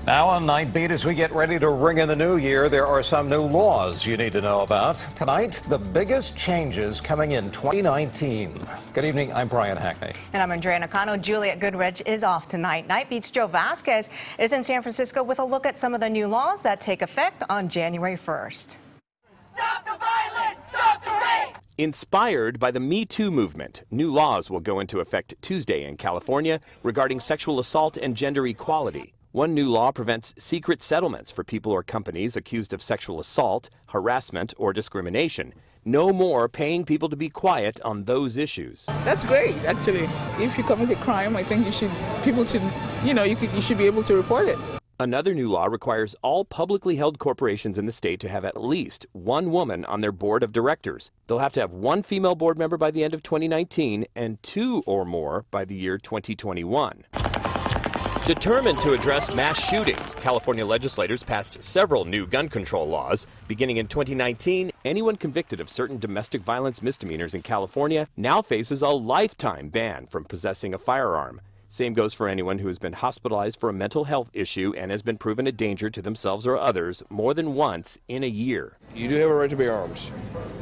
Now on Night Beat, as we get ready to ring in the new year, there are some new laws you need to know about. Tonight, the biggest changes coming in 2019. Good evening, I'm Brian Hackney. And I'm Andrea Nakano. Juliet Goodrich is off tonight. Night Beat's Joe Vasquez is in San Francisco with a look at some of the new laws that take effect on January 1st. Stop the violence! Stop the rape! Inspired by the Me Too movement, new laws will go into effect Tuesday in California regarding sexual assault and gender equality. One new law prevents secret settlements for people or companies accused of sexual assault, harassment, or discrimination. No more paying people to be quiet on those issues. That's great, actually. If you commit a crime, I think you should be able to report it. Another new law requires all publicly held corporations in the state to have at least one woman on their board of directors. They'll have to have one female board member by the end of 2019 and 2 or more by the year 2021. Determined to address mass shootings, California legislators passed several new gun control laws. Beginning in 2019, anyone convicted of certain domestic violence misdemeanors in California now faces a lifetime ban from possessing a firearm. Same goes for anyone who has been hospitalized for a mental health issue and has been proven a danger to themselves or others more than once in a year. You do have a right to bear arms,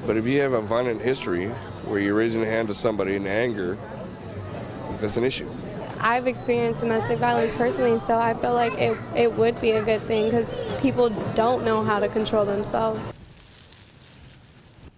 but if you have a violent history where you're raising a hand to somebody in anger, that's an issue. I've experienced domestic violence personally, so I feel like it would be a good thing because people don't know how to control themselves.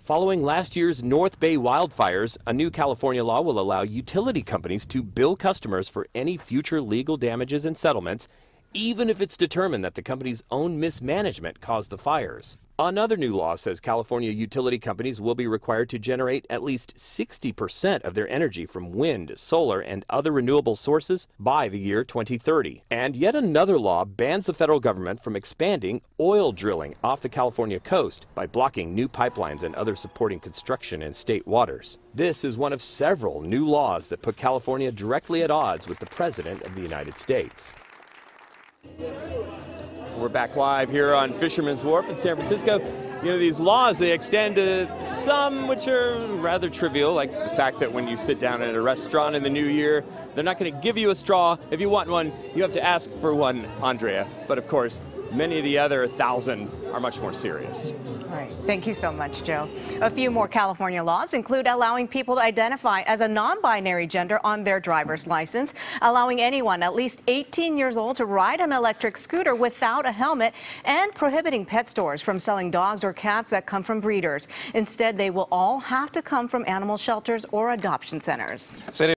Following last year's North Bay wildfires, a new California law will allow utility companies to bill customers for any future legal damages and settlements, even if it's determined that the company's own mismanagement caused the fires. Another new law says California utility companies will be required to generate at least 60% of their energy from wind, solar, and other renewable sources by the year 2030. And yet another law bans the federal government from expanding oil drilling off the California coast by blocking new pipelines and other supporting construction in state waters. This is one of several new laws that put California directly at odds with the President of the United States. We're back live here on Fisherman's Wharf in San Francisco. You know, these laws, they extend to some which are rather trivial, like the fact that when you sit down at a restaurant in the new year, they're not going to give you a straw. If you want one, you have to ask for one, Andrea. But of course, many of the other 1,000 are much more serious. All right. Thank you so much, Joe. A few more California laws include allowing people to identify as a non-binary gender on their driver's license, allowing anyone at least 18 years old to ride an electric scooter without a helmet, and prohibiting pet stores from selling dogs or cats that come from breeders. Instead, they will all have to come from animal shelters or adoption centers.